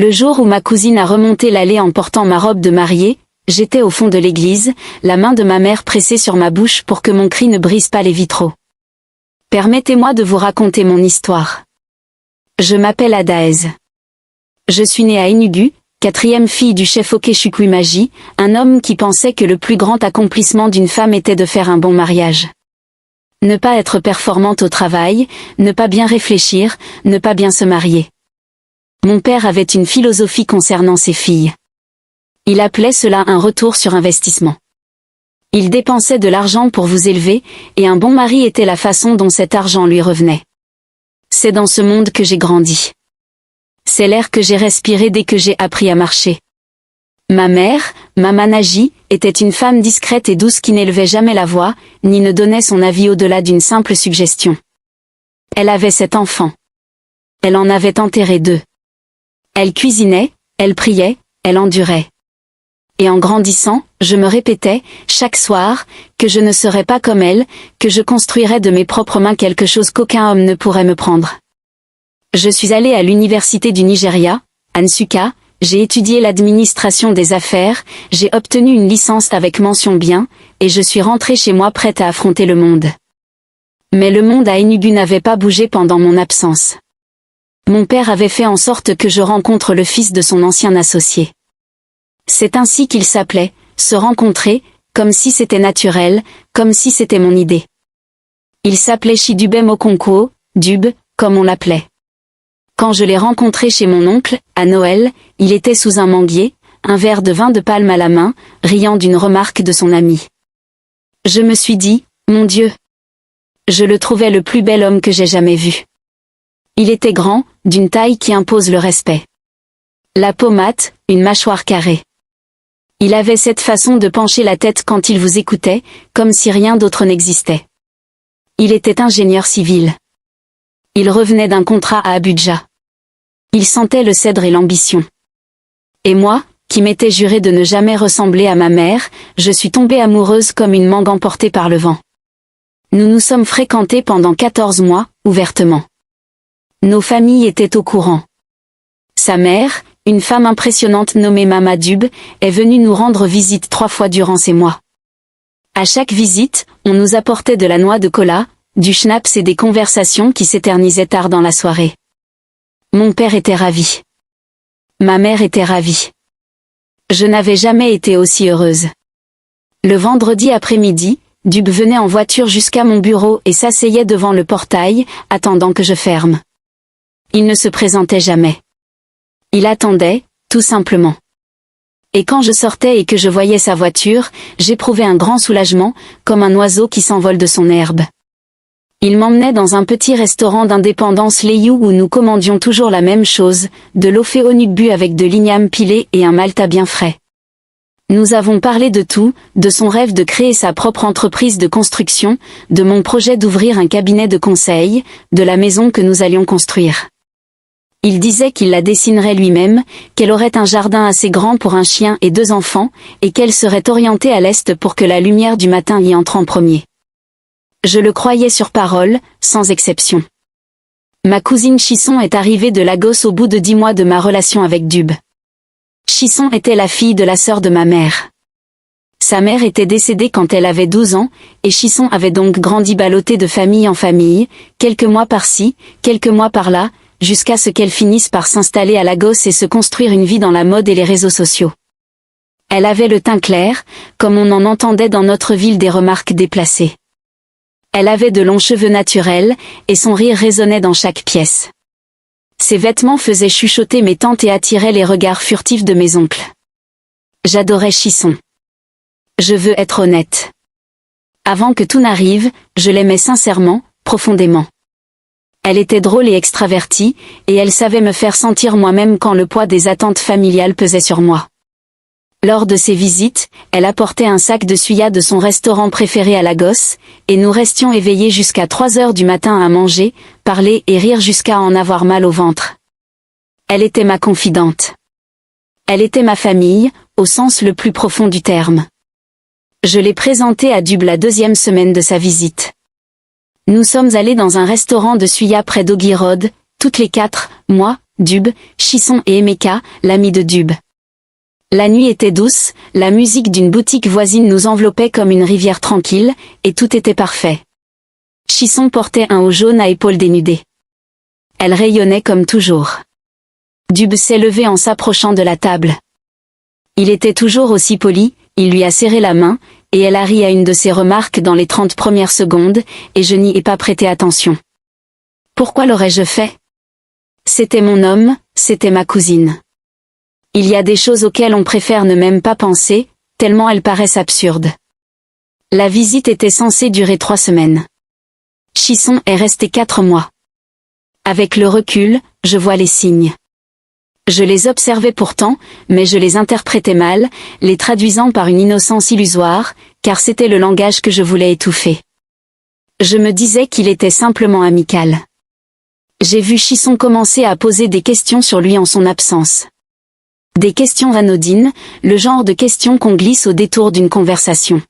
Le jour où ma cousine a remonté l'allée en portant ma robe de mariée, j'étais au fond de l'église, la main de ma mère pressée sur ma bouche pour que mon cri ne brise pas les vitraux. Permettez-moi de vous raconter mon histoire. Je m'appelle Adaez. Je suis née à Enugu, 4e fille du chef Okechukwu-Imagi, un homme qui pensait que le plus grand accomplissement d'une femme était de faire un bon mariage. Ne pas être performante au travail, ne pas bien réfléchir, ne pas bien se marier. Mon père avait une philosophie concernant ses filles. Il appelait cela un retour sur investissement. Il dépensait de l'argent pour vous élever, et un bon mari était la façon dont cet argent lui revenait. C'est dans ce monde que j'ai grandi. C'est l'air que j'ai respiré dès que j'ai appris à marcher. Ma mère, Mama Naji, était une femme discrète et douce qui n'élevait jamais la voix, ni ne donnait son avis au-delà d'une simple suggestion. Elle avait 7 enfants. Elle en avait enterré 2. Elle cuisinait, elle priait, elle endurait. Et en grandissant, je me répétais, chaque soir, que je ne serais pas comme elle, que je construirais de mes propres mains quelque chose qu'aucun homme ne pourrait me prendre. Je suis allée à l'université du Nigeria, à Nsukka, j'ai étudié l'administration des affaires, j'ai obtenu une licence avec mention bien, et je suis rentrée chez moi prête à affronter le monde. Mais le monde à Enugu n'avait pas bougé pendant mon absence. Mon père avait fait en sorte que je rencontre le fils de son ancien associé. C'est ainsi qu'il s'appelait, se rencontrer, comme si c'était naturel, comme si c'était mon idée. Il s'appelait Chidubem Okonkwo, Dub, comme on l'appelait. Quand je l'ai rencontré chez mon oncle, à Noël, il était sous un manguier, un verre de vin de palme à la main, riant d'une remarque de son ami. Je me suis dit, mon Dieu! Je le trouvais le plus bel homme que j'ai jamais vu. Il était grand, d'une taille qui impose le respect. La peau mate, une mâchoire carrée. Il avait cette façon de pencher la tête quand il vous écoutait, comme si rien d'autre n'existait. Il était ingénieur civil. Il revenait d'un contrat à Abuja. Il sentait le cèdre et l'ambition. Et moi, qui m'étais juré de ne jamais ressembler à ma mère, je suis tombée amoureuse comme une mangue emportée par le vent. Nous nous sommes fréquentés pendant 14 mois, ouvertement. Nos familles étaient au courant. Sa mère, une femme impressionnante nommée Mama Dub, est venue nous rendre visite 3 fois durant ces mois. À chaque visite, on nous apportait de la noix de cola, du schnapps et des conversations qui s'éternisaient tard dans la soirée. Mon père était ravi. Ma mère était ravie. Je n'avais jamais été aussi heureuse. Le vendredi après-midi, Dub venait en voiture jusqu'à mon bureau et s'asseyait devant le portail, attendant que je ferme. Il ne se présentait jamais. Il attendait, tout simplement. Et quand je sortais et que je voyais sa voiture, j'éprouvais un grand soulagement, comme un oiseau qui s'envole de son herbe. Il m'emmenait dans un petit restaurant d'indépendance Leyu où nous commandions toujours la même chose, de l'ofe onugbu avec de l'igname pilé et un malta bien frais. Nous avons parlé de tout, de son rêve de créer sa propre entreprise de construction, de mon projet d'ouvrir un cabinet de conseil, de la maison que nous allions construire. Il disait qu'il la dessinerait lui-même, qu'elle aurait un jardin assez grand pour un chien et 2 enfants, et qu'elle serait orientée à l'est pour que la lumière du matin y entre en premier. Je le croyais sur parole, sans exception. Ma cousine Chisson est arrivée de Lagos au bout de 10 mois de ma relation avec Dub. Chisson était la fille de la sœur de ma mère. Sa mère était décédée quand elle avait 12 ans, et Chisson avait donc grandi ballottée de famille en famille, quelques mois par-ci, quelques mois par-là, jusqu'à ce qu'elle finisse par s'installer à Lagos et se construire une vie dans la mode et les réseaux sociaux. Elle avait le teint clair, comme on en entendait dans notre ville des remarques déplacées. Elle avait de longs cheveux naturels, et son rire résonnait dans chaque pièce. Ses vêtements faisaient chuchoter mes tantes et attiraient les regards furtifs de mes oncles. J'adorais Chisson. Je veux être honnête. Avant que tout n'arrive, je l'aimais sincèrement, profondément. Elle était drôle et extravertie, et elle savait me faire sentir moi-même quand le poids des attentes familiales pesait sur moi. Lors de ses visites, elle apportait un sac de suya de son restaurant préféré à Lagos, et nous restions éveillés jusqu'à 3 heures du matin à manger, parler et rire jusqu'à en avoir mal au ventre. Elle était ma confidente. Elle était ma famille, au sens le plus profond du terme. Je l'ai présentée à Dub la 2e semaine de sa visite. Nous sommes allés dans un restaurant de suya près d'Ogi Road, toutes les 4, moi, Dub, Chisson et Emeka, l'ami de Dub. La nuit était douce, la musique d'une boutique voisine nous enveloppait comme une rivière tranquille, et tout était parfait. Chisson portait un haut jaune à épaules dénudées. Elle rayonnait comme toujours. Dub s'est levé en s'approchant de la table. Il était toujours aussi poli, il lui a serré la main, et elle a ri à une de ses remarques dans les 30 premières secondes, et je n'y ai pas prêté attention. Pourquoi l'aurais-je fait? C'était mon homme, c'était ma cousine. Il y a des choses auxquelles on préfère ne même pas penser, tellement elles paraissent absurdes. La visite était censée durer 3 semaines. Chisson est resté 4 mois. Avec le recul, je vois les signes. Je les observais pourtant, mais je les interprétais mal, les traduisant par une innocence illusoire, car c'était le langage que je voulais étouffer. Je me disais qu'il était simplement amical. J'ai vu Chisson commencer à poser des questions sur lui en son absence. Des questions anodines, le genre de questions qu'on glisse au détour d'une conversation.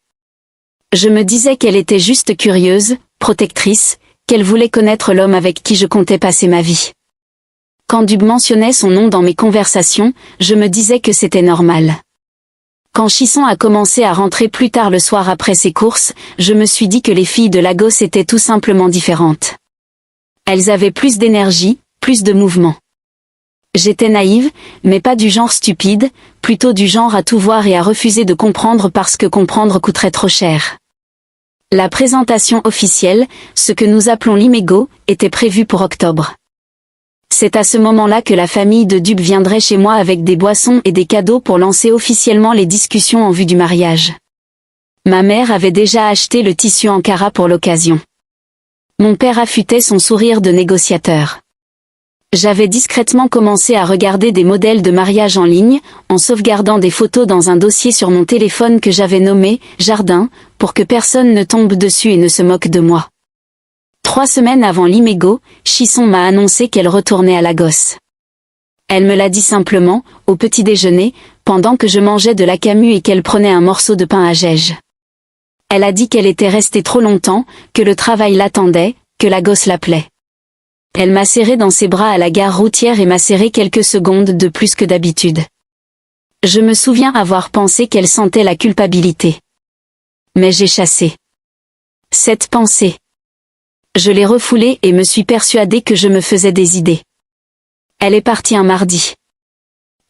Je me disais qu'elle était juste curieuse, protectrice, qu'elle voulait connaître l'homme avec qui je comptais passer ma vie. Quand Dub mentionnait son nom dans mes conversations, je me disais que c'était normal. Quand Chisson a commencé à rentrer plus tard le soir après ses courses, je me suis dit que les filles de Lagos étaient tout simplement différentes. Elles avaient plus d'énergie, plus de mouvement. J'étais naïve, mais pas du genre stupide, plutôt du genre à tout voir et à refuser de comprendre parce que comprendre coûterait trop cher. La présentation officielle, ce que nous appelons l'Imégo, était prévue pour octobre. C'est à ce moment-là que la famille de Dub viendrait chez moi avec des boissons et des cadeaux pour lancer officiellement les discussions en vue du mariage. Ma mère avait déjà acheté le tissu Ankara pour l'occasion. Mon père affûtait son sourire de négociateur. J'avais discrètement commencé à regarder des modèles de mariage en ligne, en sauvegardant des photos dans un dossier sur mon téléphone que j'avais nommé « Jardin », pour que personne ne tombe dessus et ne se moque de moi. 3 semaines avant l'Imégo, Chisson m'a annoncé qu'elle retournait à Lagos. Elle me l'a dit simplement, au petit déjeuner, pendant que je mangeais de la camue et qu'elle prenait un morceau de pain à Gège. Elle a dit qu'elle était restée trop longtemps, que le travail l'attendait, que Lagos l'appelait. Elle m'a serré dans ses bras à la gare routière et m'a serré quelques secondes de plus que d'habitude. Je me souviens avoir pensé qu'elle sentait la culpabilité. Mais j'ai chassé cette pensée. Je l'ai refoulée et me suis persuadée que je me faisais des idées. Elle est partie un mardi.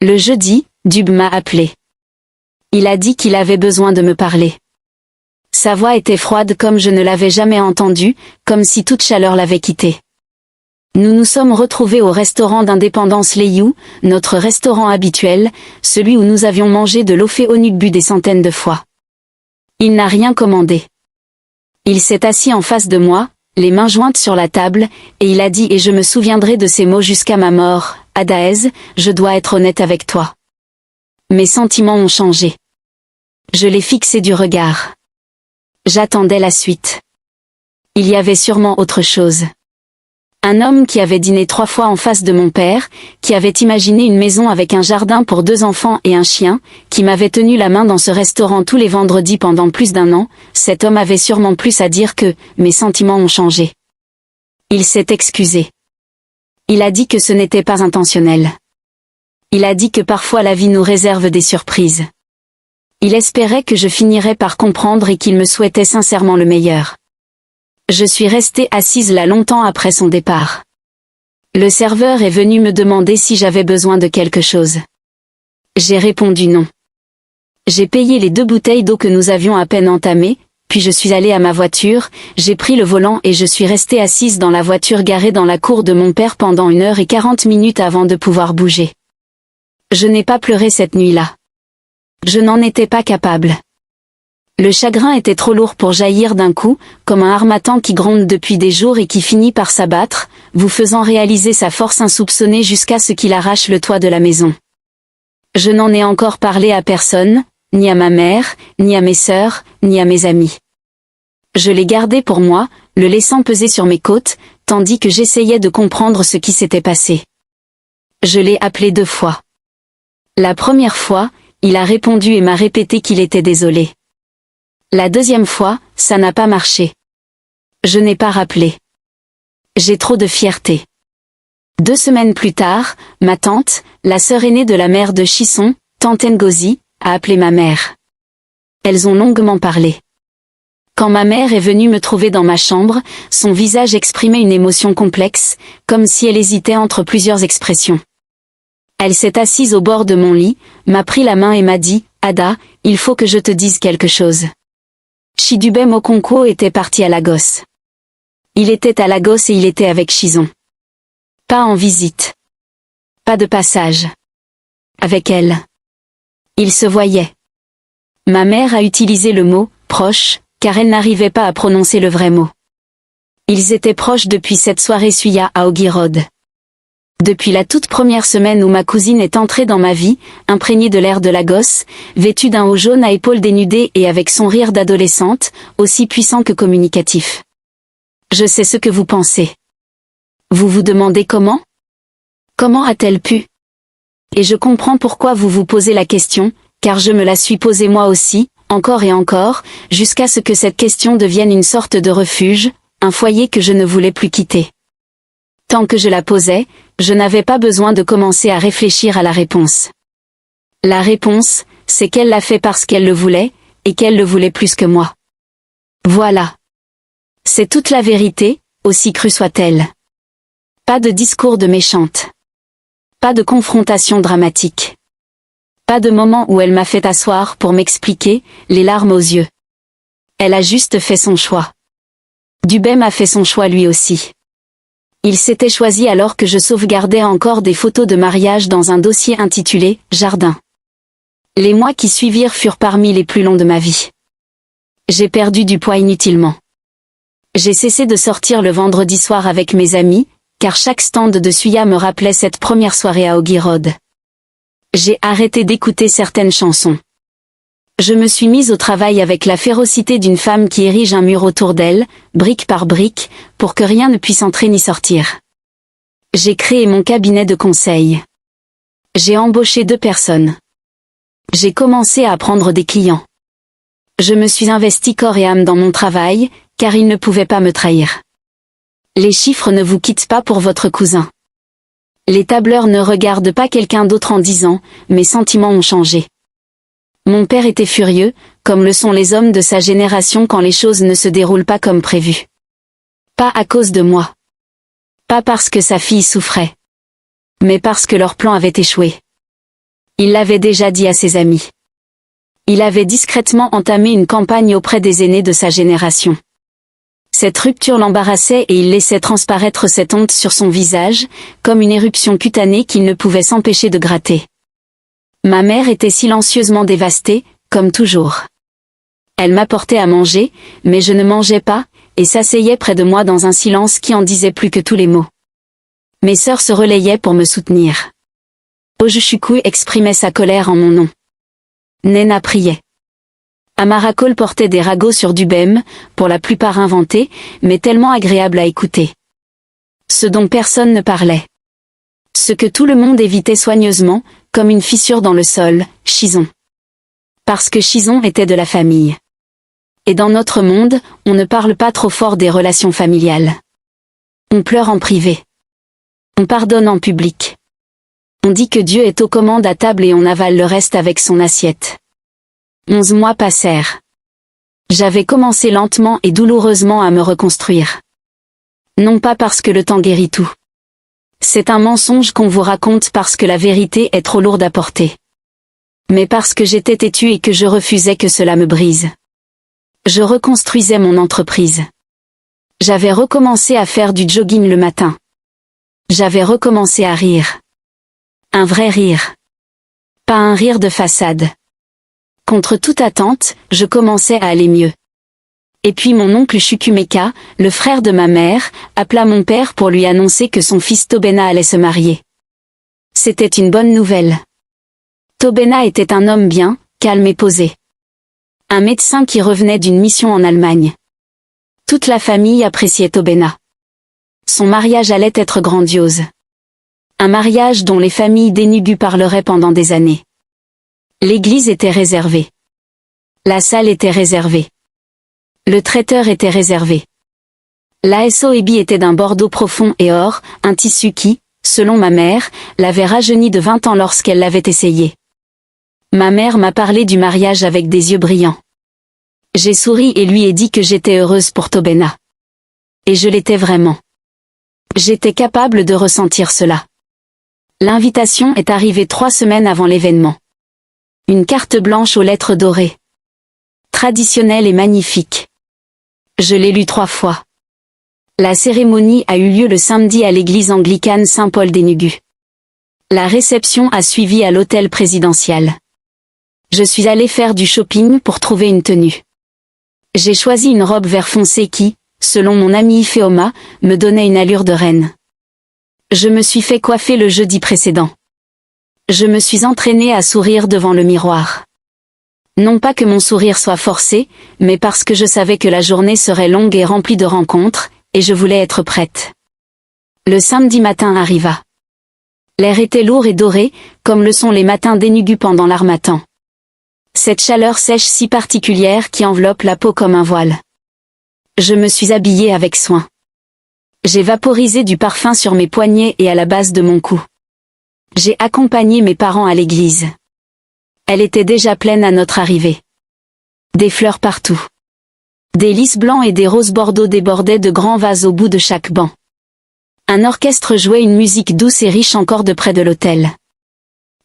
Le jeudi, Dub m'a appelé. Il a dit qu'il avait besoin de me parler. Sa voix était froide comme je ne l'avais jamais entendue, comme si toute chaleur l'avait quitté. Nous nous sommes retrouvés au restaurant d'Indépendance Leyou, notre restaurant habituel, celui où nous avions mangé de l'ofé onugbu des centaines de fois. Il n'a rien commandé. Il s'est assis en face de moi, les mains jointes sur la table, et il a dit, et je me souviendrai de ces mots jusqu'à ma mort, « Adaez, je dois être honnête avec toi. » Mes sentiments ont changé. Je l'ai fixé du regard. J'attendais la suite. Il y avait sûrement autre chose. Un homme qui avait dîné 3 fois en face de mon père, qui avait imaginé une maison avec un jardin pour 2 enfants et un chien, qui m'avait tenu la main dans ce restaurant tous les vendredis pendant plus d'1 an, cet homme avait sûrement plus à dire que « mes sentiments ont changé ». Il s'est excusé. Il a dit que ce n'était pas intentionnel. Il a dit que parfois la vie nous réserve des surprises. Il espérait que je finirais par comprendre et qu'il me souhaitait sincèrement le meilleur. Je suis restée assise là longtemps après son départ. Le serveur est venu me demander si j'avais besoin de quelque chose. J'ai répondu non. J'ai payé les 2 bouteilles d'eau que nous avions à peine entamées, puis je suis allée à ma voiture, j'ai pris le volant et je suis restée assise dans la voiture garée dans la cour de mon père pendant 1h40 avant de pouvoir bouger. Je n'ai pas pleuré cette nuit-là. Je n'en étais pas capable. Le chagrin était trop lourd pour jaillir d'un coup, comme un harmattan qui gronde depuis des jours et qui finit par s'abattre, vous faisant réaliser sa force insoupçonnée jusqu'à ce qu'il arrache le toit de la maison. Je n'en ai encore parlé à personne, ni à ma mère, ni à mes sœurs, ni à mes amis. Je l'ai gardé pour moi, le laissant peser sur mes côtes, tandis que j'essayais de comprendre ce qui s'était passé. Je l'ai appelé 2 fois. La première fois, il a répondu et m'a répété qu'il était désolé. La deuxième fois, ça n'a pas marché. Je n'ai pas rappelé. J'ai trop de fierté. 2 semaines plus tard, ma tante, la sœur aînée de la mère de Chisson, tante Ngozi, a appelé ma mère. Elles ont longuement parlé. Quand ma mère est venue me trouver dans ma chambre, son visage exprimait une émotion complexe, comme si elle hésitait entre plusieurs expressions. Elle s'est assise au bord de mon lit, m'a pris la main et m'a dit « Ada, il faut que je te dise quelque chose. Chidubem Okonkwo était parti à Lagos. Il était à Lagos et il était avec Chizon. Pas en visite. Pas de passage. Avec elle. Ils se voyaient. » Ma mère a utilisé le mot « proche », car elle n'arrivait pas à prononcer le vrai mot. Ils étaient proches depuis cette soirée Suya à Ogi Road. Depuis la toute première semaine où ma cousine est entrée dans ma vie, imprégnée de l'air de Lagos, vêtue d'un haut jaune à épaules dénudées et avec son rire d'adolescente, aussi puissant que communicatif. Je sais ce que vous pensez. Vous vous demandez comment? Comment a-t-elle pu? Et je comprends pourquoi vous vous posez la question, car je me la suis posée moi aussi, encore et encore, jusqu'à ce que cette question devienne une sorte de refuge, un foyer que je ne voulais plus quitter. Tant que je la posais, je n'avais pas besoin de commencer à réfléchir à la réponse. La réponse, c'est qu'elle l'a fait parce qu'elle le voulait, et qu'elle le voulait plus que moi. Voilà. C'est toute la vérité, aussi crue soit-elle. Pas de discours de méchante. Pas de confrontation dramatique. Pas de moment où elle m'a fait asseoir pour m'expliquer, les larmes aux yeux. Elle a juste fait son choix. Dubem a fait son choix lui aussi. Il s'était choisi alors que je sauvegardais encore des photos de mariage dans un dossier intitulé « Jardin ». Les mois qui suivirent furent parmi les plus longs de ma vie. J'ai perdu du poids inutilement. J'ai cessé de sortir le vendredi soir avec mes amis, car chaque stand de Suya me rappelait cette première soirée à Ogi Road. J'ai arrêté d'écouter certaines chansons. Je me suis mise au travail avec la férocité d'une femme qui érige un mur autour d'elle, brique par brique, pour que rien ne puisse entrer ni sortir. J'ai créé mon cabinet de conseil. J'ai embauché 2 personnes. J'ai commencé à prendre des clients. Je me suis investie corps et âme dans mon travail, car il ne pouvait pas me trahir. Les chiffres ne vous quittent pas pour votre cousin. Les tableurs ne regardent pas quelqu'un d'autre en disant « mes sentiments ont changé ». Mon père était furieux, comme le sont les hommes de sa génération quand les choses ne se déroulent pas comme prévu. Pas à cause de moi. Pas parce que sa fille souffrait. Mais parce que leur plan avait échoué. Il l'avait déjà dit à ses amis. Il avait discrètement entamé une campagne auprès des aînés de sa génération. Cette rupture l'embarrassait et il laissait transparaître cette honte sur son visage, comme une éruption cutanée qu'il ne pouvait s'empêcher de gratter. Ma mère était silencieusement dévastée, comme toujours. Elle m'apportait à manger, mais je ne mangeais pas, et s'asseyait près de moi dans un silence qui en disait plus que tous les mots. Mes sœurs se relayaient pour me soutenir. Ojuchuku exprimait sa colère en mon nom. Nena priait. Amarakol portait des ragots sur Dubem, pour la plupart inventés, mais tellement agréables à écouter. Ce dont personne ne parlait. Ce que tout le monde évitait soigneusement, comme une fissure dans le sol, Chizon. Parce que Chizon était de la famille. Et dans notre monde, on ne parle pas trop fort des relations familiales. On pleure en privé. On pardonne en public. On dit que Dieu est aux commandes à table et on avale le reste avec son assiette. 11 mois passèrent. J'avais commencé lentement et douloureusement à me reconstruire. Non pas parce que le temps guérit tout. C'est un mensonge qu'on vous raconte parce que la vérité est trop lourde à porter. Mais parce que j'étais têtue et que je refusais que cela me brise. Je reconstruisais mon entreprise. J'avais recommencé à faire du jogging le matin. J'avais recommencé à rire. Un vrai rire. Pas un rire de façade. Contre toute attente, je commençais à aller mieux. Et puis mon oncle Chukwumeka, le frère de ma mère, appela mon père pour lui annoncer que son fils Tobena allait se marier. C'était une bonne nouvelle. Tobena était un homme bien, calme et posé. Un médecin qui revenait d'une mission en Allemagne. Toute la famille appréciait Tobena. Son mariage allait être grandiose. Un mariage dont les familles dénugues parleraient pendant des années. L'église était réservée. La salle était réservée. Le traiteur était réservé. L'ASO Ebi était d'un bordeaux profond et or, un tissu qui, selon ma mère, l'avait rajeunie de 20 ans lorsqu'elle l'avait essayé. Ma mère m'a parlé du mariage avec des yeux brillants. J'ai souri et lui ai dit que j'étais heureuse pour Tobena. Et je l'étais vraiment. J'étais capable de ressentir cela. L'invitation est arrivée 3 semaines avant l'événement. Une carte blanche aux lettres dorées. Traditionnelle et magnifique. Je l'ai lue 3 fois. La cérémonie a eu lieu le samedi à l'église anglicane Saint-Paul-des-Nugus. La réception a suivi à l'hôtel présidentiel. Je suis allée faire du shopping pour trouver une tenue. J'ai choisi une robe vert foncé qui, selon mon amie Féoma, me donnait une allure de reine. Je me suis fait coiffer le jeudi précédent. Je me suis entraînée à sourire devant le miroir. Non pas que mon sourire soit forcé, mais parce que je savais que la journée serait longue et remplie de rencontres, et je voulais être prête. Le samedi matin arriva. L'air était lourd et doré, comme le sont les matins d'Enugu pendant l'harmattan. Cette chaleur sèche si particulière qui enveloppe la peau comme un voile. Je me suis habillée avec soin. J'ai vaporisé du parfum sur mes poignets et à la base de mon cou. J'ai accompagné mes parents à l'église. Elle était déjà pleine à notre arrivée. Des fleurs partout. Des lys blancs et des roses bordeaux débordaient de grands vases au bout de chaque banc. Un orchestre jouait une musique douce et riche encore de près de l'autel.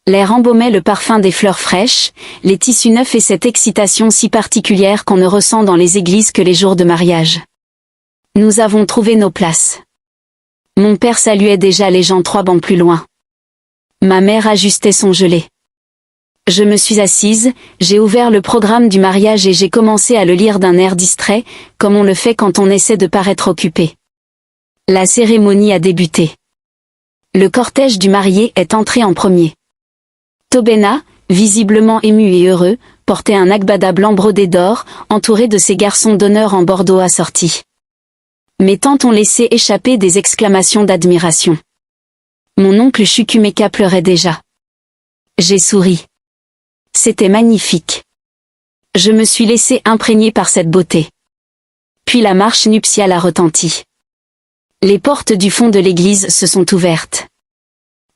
L'air embaumait le parfum des fleurs fraîches, les tissus neufs et cette excitation si particulière qu'on ne ressent dans les églises que les jours de mariage. Nous avons trouvé nos places. Mon père saluait déjà les gens 3 bancs plus loin. Ma mère ajustait son gelé. Je me suis assise, j'ai ouvert le programme du mariage et j'ai commencé à le lire d'un air distrait, comme on le fait quand on essaie de paraître occupé. La cérémonie a débuté. Le cortège du marié est entré en premier. Tobena, visiblement ému et heureux, portait un agbada blanc brodé d'or, entouré de ses garçons d'honneur en bordeaux assortis. Mes tantes ont laissé échapper des exclamations d'admiration. Mon oncle Chukwumeka pleurait déjà. J'ai souri. C'était magnifique. Je me suis laissé imprégner par cette beauté. Puis la marche nuptiale a retenti. Les portes du fond de l'église se sont ouvertes.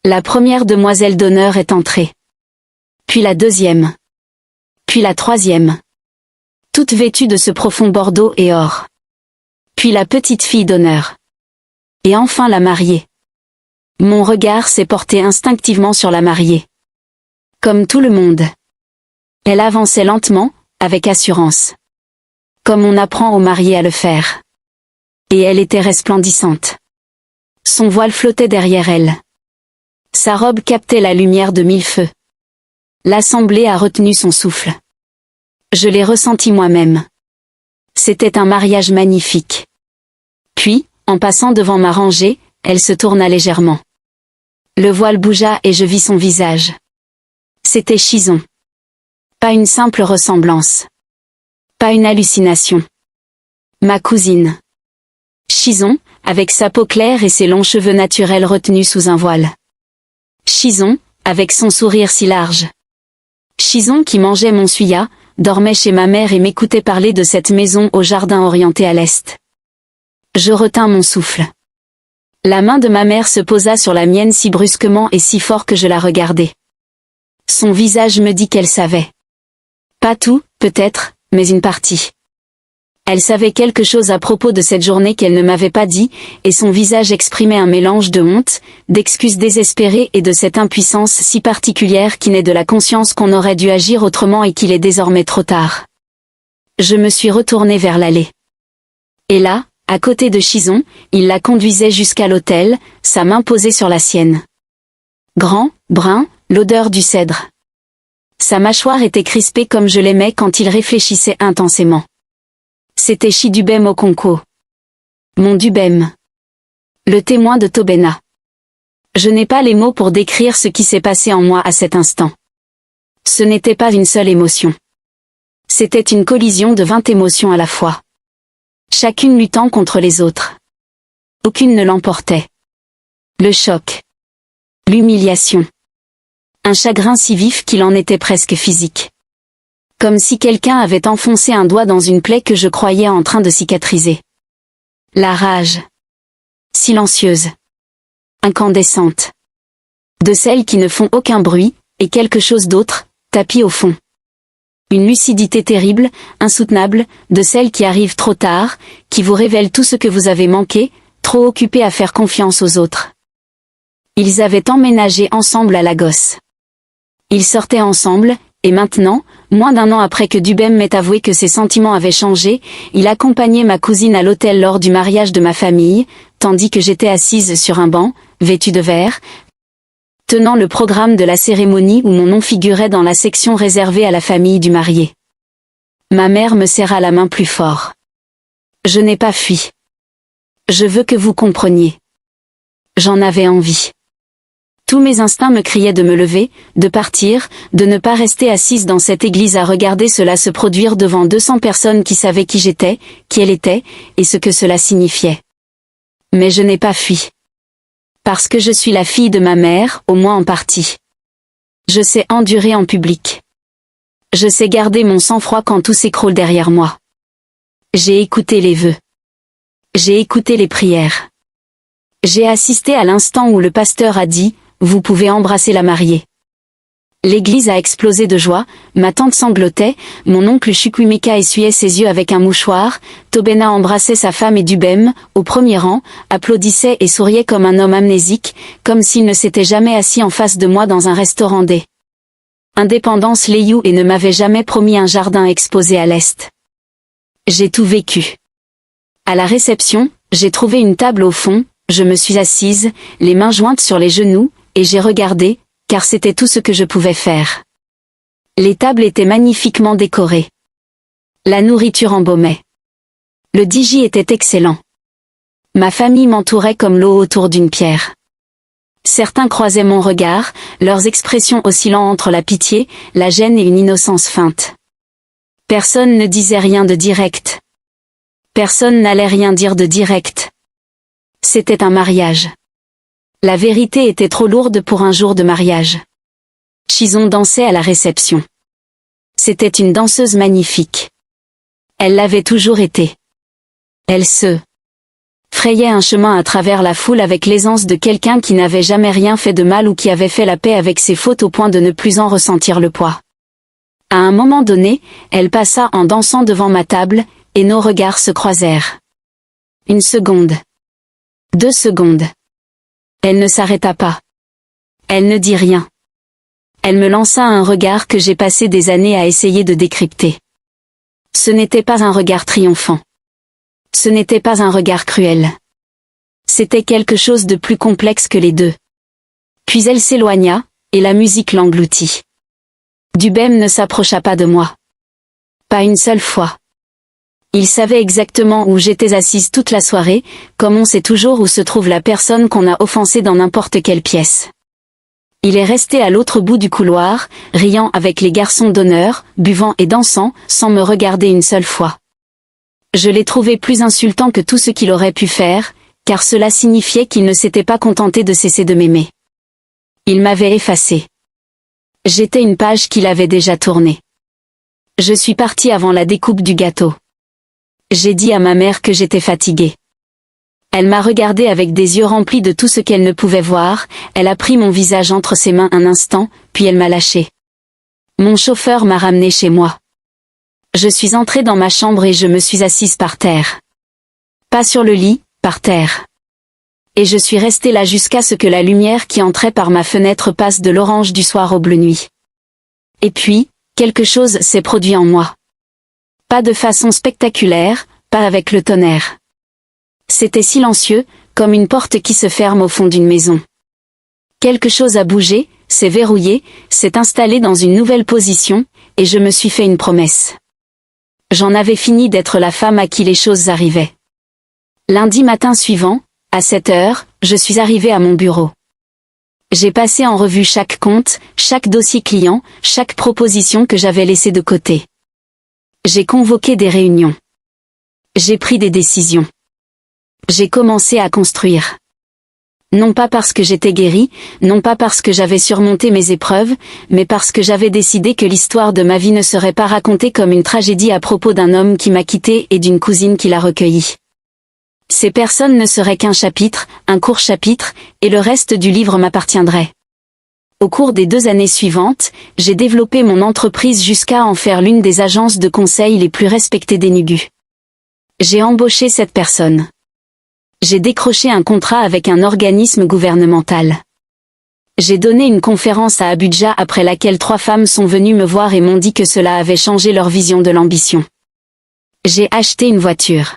La première demoiselle d'honneur est entrée. Puis la deuxième. Puis la troisième. Toute vêtue de ce profond bordeaux et or. Puis la petite fille d'honneur. Et enfin la mariée. Mon regard s'est porté instinctivement sur la mariée. Comme tout le monde. Elle avançait lentement, avec assurance. Comme on apprend aux mariés à le faire. Et elle était resplendissante. Son voile flottait derrière elle. Sa robe captait la lumière de 1000 feux. L'assemblée a retenu son souffle. Je l'ai ressenti moi-même. C'était un mariage magnifique. Puis, en passant devant ma rangée, elle se tourna légèrement. Le voile bougea et je vis son visage. C'était Chison. Pas une simple ressemblance. Pas une hallucination. Ma cousine. Chison, avec sa peau claire et ses longs cheveux naturels retenus sous un voile. Chison, avec son sourire si large. Chison qui mangeait mon suya, dormait chez ma mère et m'écoutait parler de cette maison au jardin orienté à l'est. Je retins mon souffle. La main de ma mère se posa sur la mienne si brusquement et si fort que je la regardai. Son visage me dit qu'elle savait. Pas tout, peut-être, mais une partie. Elle savait quelque chose à propos de cette journée qu'elle ne m'avait pas dit, et son visage exprimait un mélange de honte, d'excuses désespérées et de cette impuissance si particulière qui naît de la conscience qu'on aurait dû agir autrement et qu'il est désormais trop tard. Je me suis retournée vers l'allée. Et là, à côté de Chison, il la conduisait jusqu'à l'autel, sa main posée sur la sienne. Grand, brun, l'odeur du cèdre. Sa mâchoire était crispée comme je l'aimais quand il réfléchissait intensément. C'était Chidubem Okonkwo. Mon Dubem. Le témoin de Tobena. Je n'ai pas les mots pour décrire ce qui s'est passé en moi à cet instant. Ce n'était pas une seule émotion. C'était une collision de 20 émotions à la fois. Chacune luttant contre les autres. Aucune ne l'emportait. Le choc. L'humiliation. Un chagrin si vif qu'il en était presque physique. Comme si quelqu'un avait enfoncé un doigt dans une plaie que je croyais en train de cicatriser. La rage. Silencieuse. incandescentes. De celles qui ne font aucun bruit, et quelque chose d'autre, tapis au fond. Une lucidité terrible, insoutenable, de celles qui arrivent trop tard, qui vous révèlent tout ce que vous avez manqué, trop occupé à faire confiance aux autres. Ils avaient emménagé ensemble à Lagos. Ils sortaient ensemble, et maintenant, moins d'un an après que Dubem m'ait avoué que ses sentiments avaient changé, il accompagnait ma cousine à l'hôtel lors du mariage de ma famille, tandis que j'étais assise sur un banc, vêtue de vert, tenant le programme de la cérémonie où mon nom figurait dans la section réservée à la famille du marié. Ma mère me serra la main plus fort. Je n'ai pas fui. Je veux que vous compreniez. J'en avais envie. Tous mes instincts me criaient de me lever, de partir, de ne pas rester assise dans cette église à regarder cela se produire devant 200 personnes qui savaient qui j'étais, qui elle était, et ce que cela signifiait. Mais je n'ai pas fui. Parce que je suis la fille de ma mère, au moins en partie. Je sais endurer en public. Je sais garder mon sang-froid quand tout s'écroule derrière moi. J'ai écouté les vœux. J'ai écouté les prières. J'ai assisté à l'instant où le pasteur a dit « Vous pouvez embrasser la mariée ». L'église a explosé de joie, ma tante sanglotait, mon oncle Chukwuemeka essuyait ses yeux avec un mouchoir, Tobena embrassait sa femme et Dubem, au premier rang, applaudissait et souriait comme un homme amnésique, comme s'il ne s'était jamais assis en face de moi dans un restaurant des Indépendance Leyu et ne m'avait jamais promis un jardin exposé à l'est. J'ai tout vécu. À la réception, j'ai trouvé une table au fond, je me suis assise, les mains jointes sur les genoux, et j'ai regardé, car c'était tout ce que je pouvais faire. Les tables étaient magnifiquement décorées. La nourriture embaumait. Le diji était excellent. Ma famille m'entourait comme l'eau autour d'une pierre. Certains croisaient mon regard, leurs expressions oscillant entre la pitié, la gêne et une innocence feinte. Personne ne disait rien de direct. Personne n'allait rien dire de direct. C'était un mariage. La vérité était trop lourde pour un jour de mariage. Chison dansait à la réception. C'était une danseuse magnifique. Elle l'avait toujours été. Elle se frayait un chemin à travers la foule avec l'aisance de quelqu'un qui n'avait jamais rien fait de mal ou qui avait fait la paix avec ses fautes au point de ne plus en ressentir le poids. À un moment donné, elle passa en dansant devant ma table, et nos regards se croisèrent. 1 seconde. 2 secondes. Elle ne s'arrêta pas. Elle ne dit rien. Elle me lança un regard que j'ai passé des années à essayer de décrypter. Ce n'était pas un regard triomphant. Ce n'était pas un regard cruel. C'était quelque chose de plus complexe que les deux. Puis elle s'éloigna, et la musique l'engloutit. Dubem ne s'approcha pas de moi. Pas une seule fois. Il savait exactement où j'étais assise toute la soirée, comme on sait toujours où se trouve la personne qu'on a offensée dans n'importe quelle pièce. Il est resté à l'autre bout du couloir, riant avec les garçons d'honneur, buvant et dansant, sans me regarder une seule fois. Je l'ai trouvé plus insultant que tout ce qu'il aurait pu faire, car cela signifiait qu'il ne s'était pas contenté de cesser de m'aimer. Il m'avait effacé. J'étais une page qu'il avait déjà tournée. Je suis partie avant la découpe du gâteau. J'ai dit à ma mère que j'étais fatiguée. Elle m'a regardée avec des yeux remplis de tout ce qu'elle ne pouvait voir, elle a pris mon visage entre ses mains un instant, puis elle m'a lâché. Mon chauffeur m'a ramenée chez moi. Je suis entrée dans ma chambre et je me suis assise par terre. Pas sur le lit, par terre. Et je suis restée là jusqu'à ce que la lumière qui entrait par ma fenêtre passe de l'orange du soir au bleu nuit. Et puis, quelque chose s'est produit en moi. Pas de façon spectaculaire, pas avec le tonnerre. C'était silencieux, comme une porte qui se ferme au fond d'une maison. Quelque chose a bougé, s'est verrouillé, s'est installé dans une nouvelle position, et je me suis fait une promesse. J'en avais fini d'être la femme à qui les choses arrivaient. Lundi matin suivant, à 7 heures, je suis arrivée à mon bureau. J'ai passé en revue chaque compte, chaque dossier client, chaque proposition que j'avais laissée de côté. J'ai convoqué des réunions. J'ai pris des décisions. J'ai commencé à construire. Non pas parce que j'étais guérie, non pas parce que j'avais surmonté mes épreuves, mais parce que j'avais décidé que l'histoire de ma vie ne serait pas racontée comme une tragédie à propos d'un homme qui m'a quittée et d'une cousine qui l'a recueillie. Ces personnes ne seraient qu'un chapitre, un court chapitre, et le reste du livre m'appartiendrait. Au cours des 2 années suivantes, j'ai développé mon entreprise jusqu'à en faire l'une des agences de conseil les plus respectées d'Enugu. J'ai embauché cette personne. J'ai décroché un contrat avec un organisme gouvernemental. J'ai donné une conférence à Abuja après laquelle 3 femmes sont venues me voir et m'ont dit que cela avait changé leur vision de l'ambition. J'ai acheté une voiture.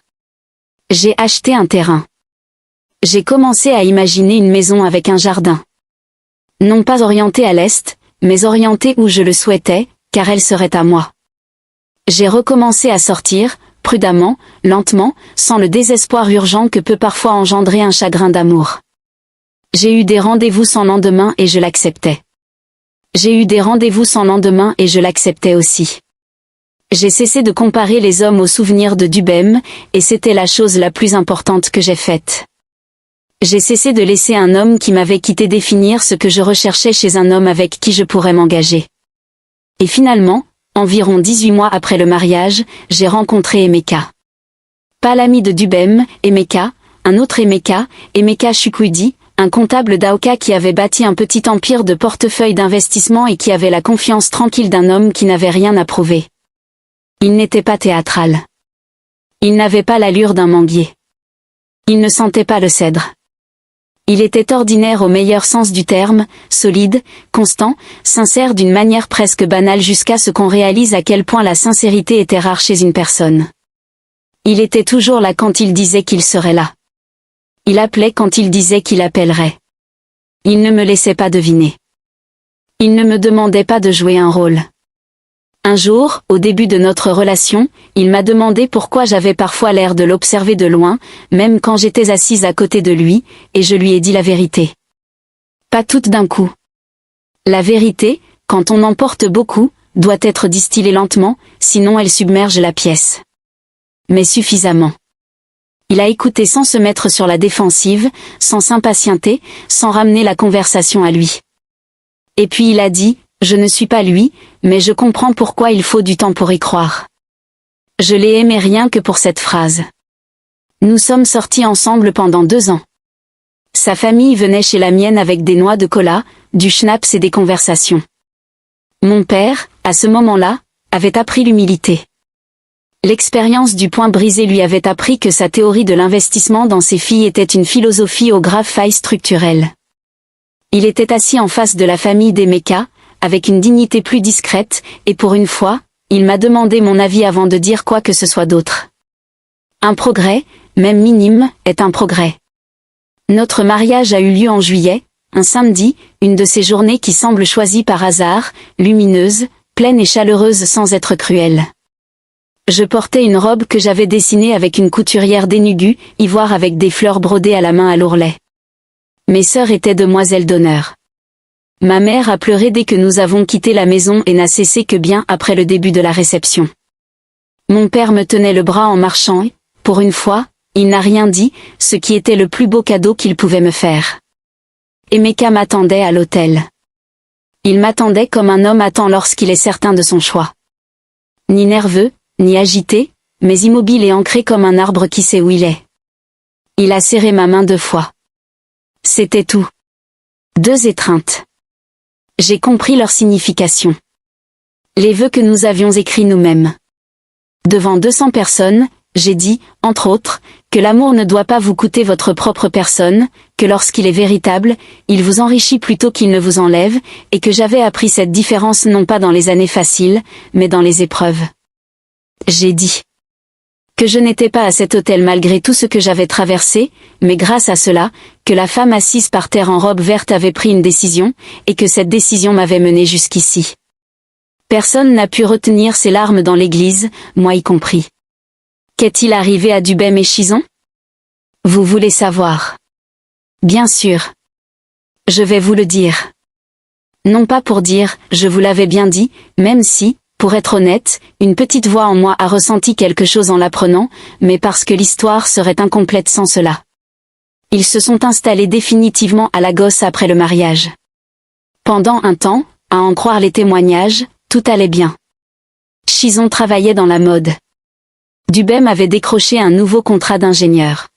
J'ai acheté un terrain. J'ai commencé à imaginer une maison avec un jardin. Non pas orientée à l'est, mais orientée où je le souhaitais, car elle serait à moi. J'ai recommencé à sortir, prudemment, lentement, sans le désespoir urgent que peut parfois engendrer un chagrin d'amour. J'ai eu des rendez-vous sans lendemain et je l'acceptais. J'ai eu des rendez-vous sans lendemain et je l'acceptais aussi. J'ai cessé de comparer les hommes aux souvenirs de Dubem, et c'était la chose la plus importante que j'ai faite. J'ai cessé de laisser un homme qui m'avait quitté définir ce que je recherchais chez un homme avec qui je pourrais m'engager. Et finalement, environ 18 mois après le mariage, j'ai rencontré Emeka. Pas l'ami de Dubem, Emeka, un autre Emeka, Emeka Chukwudi, un comptable d'Aoka qui avait bâti un petit empire de portefeuille d'investissement et qui avait la confiance tranquille d'un homme qui n'avait rien à prouver. Il n'était pas théâtral. Il n'avait pas l'allure d'un manguier. Il ne sentait pas le cèdre. Il était ordinaire au meilleur sens du terme, solide, constant, sincère d'une manière presque banale jusqu'à ce qu'on réalise à quel point la sincérité était rare chez une personne. Il était toujours là quand il disait qu'il serait là. Il appelait quand il disait qu'il appellerait. Il ne me laissait pas deviner. Il ne me demandait pas de jouer un rôle. Un jour, au début de notre relation, il m'a demandé pourquoi j'avais parfois l'air de l'observer de loin, même quand j'étais assise à côté de lui, et je lui ai dit la vérité. Pas toute d'un coup. La vérité, quand on en porte beaucoup, doit être distillée lentement, sinon elle submerge la pièce. Mais suffisamment. Il a écouté sans se mettre sur la défensive, sans s'impatienter, sans ramener la conversation à lui. Et puis il a dit, je ne suis pas lui, mais je comprends pourquoi il faut du temps pour y croire. Je l'ai aimé rien que pour cette phrase. Nous sommes sortis ensemble pendant 2 ans. Sa famille venait chez la mienne avec des noix de cola, du schnapps et des conversations. Mon père, à ce moment-là, avait appris l'humilité. L'expérience du point brisé lui avait appris que sa théorie de l'investissement dans ses filles était une philosophie aux graves failles structurelles. Il était assis en face de la famille d'Emeka, avec une dignité plus discrète, et pour une fois, il m'a demandé mon avis avant de dire quoi que ce soit d'autre. Un progrès, même minime, est un progrès. Notre mariage a eu lieu en juillet, un samedi, une de ces journées qui semblent choisies par hasard, lumineuse, pleine et chaleureuse sans être cruelle. Je portais une robe que j'avais dessinée avec une couturière d'Enugu, ivoire avec des fleurs brodées à la main à l'ourlet. Mes sœurs étaient demoiselles d'honneur. Ma mère a pleuré dès que nous avons quitté la maison et n'a cessé que bien après le début de la réception. Mon père me tenait le bras en marchant et, pour une fois, il n'a rien dit, ce qui était le plus beau cadeau qu'il pouvait me faire. Emeka m'attendait à l'hôtel. Il m'attendait comme un homme attend lorsqu'il est certain de son choix. Ni nerveux, ni agité, mais immobile et ancré comme un arbre qui sait où il est. Il a serré ma main 2 fois. C'était tout. 2 étreintes. J'ai compris leur signification. Les vœux que nous avions écrits nous-mêmes. Devant 200 personnes, j'ai dit, entre autres, que l'amour ne doit pas vous coûter votre propre personne, que lorsqu'il est véritable, il vous enrichit plutôt qu'il ne vous enlève, et que j'avais appris cette différence non pas dans les années faciles, mais dans les épreuves. J'ai dit que je n'étais pas à cet hôtel malgré tout ce que j'avais traversé, mais grâce à cela, que la femme assise par terre en robe verte avait pris une décision, et que cette décision m'avait mené jusqu'ici. Personne n'a pu retenir ses larmes dans l'église, moi y compris. Qu'est-il arrivé à Dubem et Chizon? Vous voulez savoir? Bien sûr. Je vais vous le dire. Non pas pour dire, je vous l'avais bien dit, même si, pour être honnête, une petite voix en moi a ressenti quelque chose en l'apprenant, mais parce que l'histoire serait incomplète sans cela. Ils se sont installés définitivement à Lagos après le mariage. Pendant un temps, à en croire les témoignages, tout allait bien. Chizon travaillait dans la mode. Dubem avait décroché un nouveau contrat d'ingénieur.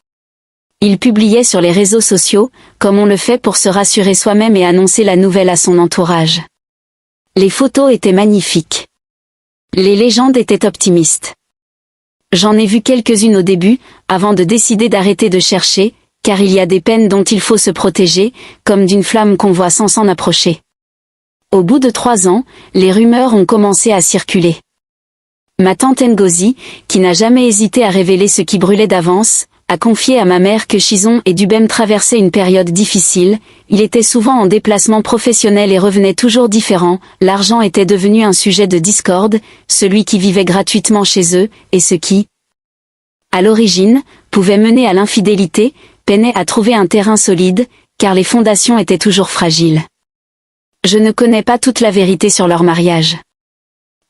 Il publiait sur les réseaux sociaux, comme on le fait pour se rassurer soi-même et annoncer la nouvelle à son entourage. Les photos étaient magnifiques. Les légendes étaient optimistes. J'en ai vu quelques-unes au début, avant de décider d'arrêter de chercher, car il y a des peines dont il faut se protéger, comme d'une flamme qu'on voit sans s'en approcher. Au bout de 3 ans, les rumeurs ont commencé à circuler. Ma tante Ngozi, qui n'a jamais hésité à révéler ce qui brûlait d'avance, a confié à ma mère que Shizon et Dubem traversaient une période difficile, il était souvent en déplacement professionnel et revenait toujours différent, l'argent était devenu un sujet de discorde, celui qui vivait gratuitement chez eux, et ce qui, à l'origine, pouvait mener à l'infidélité, peinait à trouver un terrain solide, car les fondations étaient toujours fragiles. Je ne connais pas toute la vérité sur leur mariage.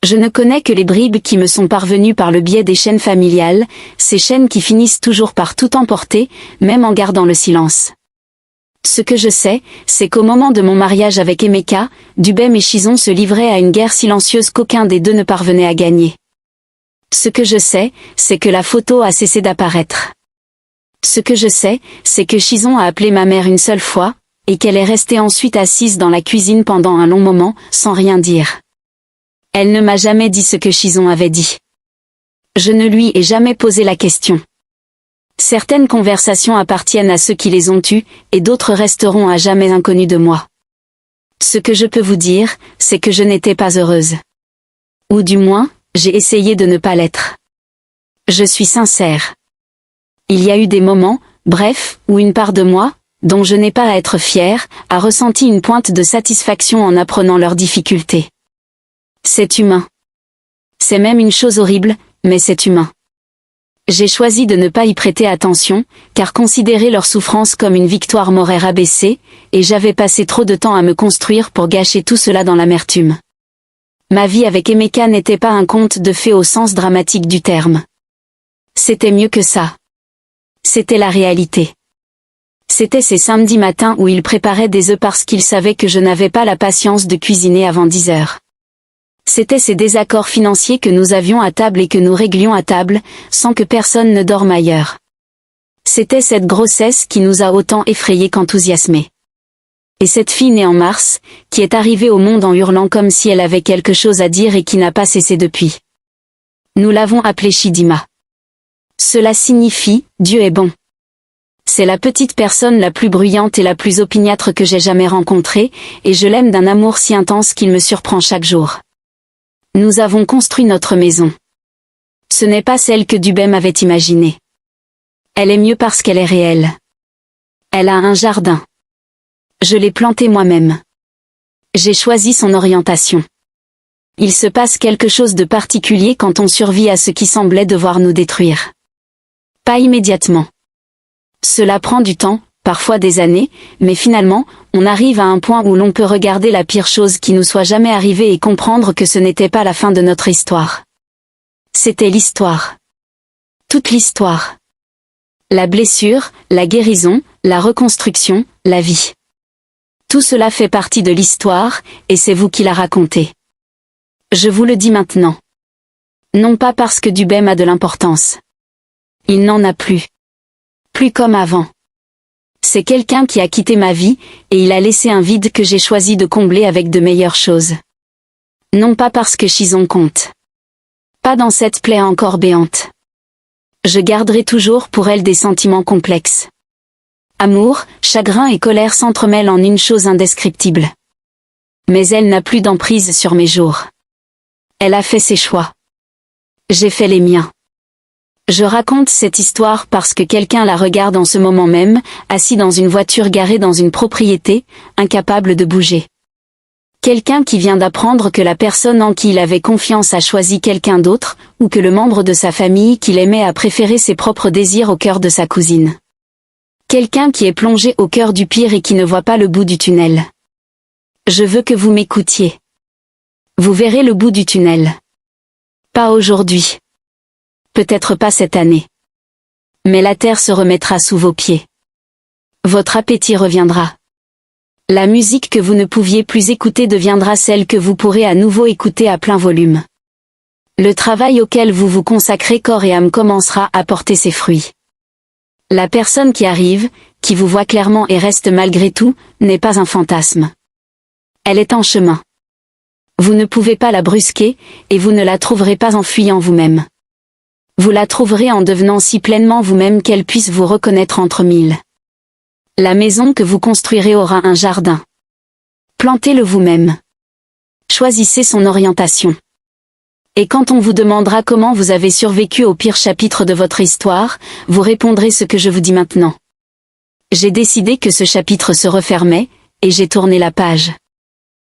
Je ne connais que les bribes qui me sont parvenues par le biais des chaînes familiales, ces chaînes qui finissent toujours par tout emporter, même en gardant le silence. Ce que je sais, c'est qu'au moment de mon mariage avec Emeka, Dubem et Shizon se livraient à une guerre silencieuse qu'aucun des deux ne parvenait à gagner. Ce que je sais, c'est que la photo a cessé d'apparaître. Ce que je sais, c'est que Shizon a appelé ma mère une seule fois, et qu'elle est restée ensuite assise dans la cuisine pendant un long moment, sans rien dire. Elle ne m'a jamais dit ce que Shizon avait dit. Je ne lui ai jamais posé la question. Certaines conversations appartiennent à ceux qui les ont eues, et d'autres resteront à jamais inconnues de moi. Ce que je peux vous dire, c'est que je n'étais pas heureuse. Ou du moins, j'ai essayé de ne pas l'être. Je suis sincère. Il y a eu des moments, bref, où une part de moi, dont je n'ai pas à être fière, a ressenti une pointe de satisfaction en apprenant leurs difficultés. C'est humain. C'est même une chose horrible, mais c'est humain. J'ai choisi de ne pas y prêter attention, car considérer leur souffrance comme une victoire m'aurait rabaissé, et j'avais passé trop de temps à me construire pour gâcher tout cela dans l'amertume. Ma vie avec Emeka n'était pas un conte de fées au sens dramatique du terme. C'était mieux que ça. C'était la réalité. C'était ces samedis matins où il préparait des œufs parce qu'il savait que je n'avais pas la patience de cuisiner avant 10 heures. C'était ces désaccords financiers que nous avions à table et que nous réglions à table, sans que personne ne dorme ailleurs. C'était cette grossesse qui nous a autant effrayés qu'enthousiasmés. Et cette fille née en mars, qui est arrivée au monde en hurlant comme si elle avait quelque chose à dire et qui n'a pas cessé depuis. Nous l'avons appelée Chidima. Cela signifie « Dieu est bon ». C'est la petite personne la plus bruyante et la plus opiniâtre que j'ai jamais rencontrée, et je l'aime d'un amour si intense qu'il me surprend chaque jour. Nous avons construit notre maison. Ce n'est pas celle que Dubem avait imaginée. Elle est mieux parce qu'elle est réelle. Elle a un jardin. Je l'ai planté moi-même. J'ai choisi son orientation. Il se passe quelque chose de particulier quand on survit à ce qui semblait devoir nous détruire. Pas immédiatement. Cela prend du temps, parfois des années, mais finalement, on arrive à un point où l'on peut regarder la pire chose qui nous soit jamais arrivée et comprendre que ce n'était pas la fin de notre histoire. C'était l'histoire. Toute l'histoire. La blessure, la guérison, la reconstruction, la vie. Tout cela fait partie de l'histoire, et c'est vous qui la racontez. Je vous le dis maintenant. Non pas parce que Dubem a de l'importance. Il n'en a plus. Plus comme avant. C'est quelqu'un qui a quitté ma vie, et il a laissé un vide que j'ai choisi de combler avec de meilleures choses. Non pas parce que Shizon compte. Pas dans cette plaie encore béante. Je garderai toujours pour elle des sentiments complexes. Amour, chagrin et colère s'entremêlent en une chose indescriptible. Mais elle n'a plus d'emprise sur mes jours. Elle a fait ses choix. J'ai fait les miens. Je raconte cette histoire parce que quelqu'un la regarde en ce moment même, assis dans une voiture garée dans une propriété, incapable de bouger. Quelqu'un qui vient d'apprendre que la personne en qui il avait confiance a choisi quelqu'un d'autre, ou que le membre de sa famille qu'il aimait a préféré ses propres désirs au cœur de sa cousine. Quelqu'un qui est plongé au cœur du pire et qui ne voit pas le bout du tunnel. Je veux que vous m'écoutiez. Vous verrez le bout du tunnel. Pas aujourd'hui. Peut-être pas cette année. Mais la terre se remettra sous vos pieds. Votre appétit reviendra. La musique que vous ne pouviez plus écouter deviendra celle que vous pourrez à nouveau écouter à plein volume. Le travail auquel vous vous consacrez corps et âme commencera à porter ses fruits. La personne qui arrive, qui vous voit clairement et reste malgré tout, n'est pas un fantasme. Elle est en chemin. Vous ne pouvez pas la brusquer, et vous ne la trouverez pas en fuyant vous-même. Vous la trouverez en devenant si pleinement vous-même qu'elle puisse vous reconnaître entre mille. La maison que vous construirez aura un jardin. Plantez-le vous-même. Choisissez son orientation. Et quand on vous demandera comment vous avez survécu au pire chapitre de votre histoire, vous répondrez ce que je vous dis maintenant. J'ai décidé que ce chapitre se refermait, et j'ai tourné la page.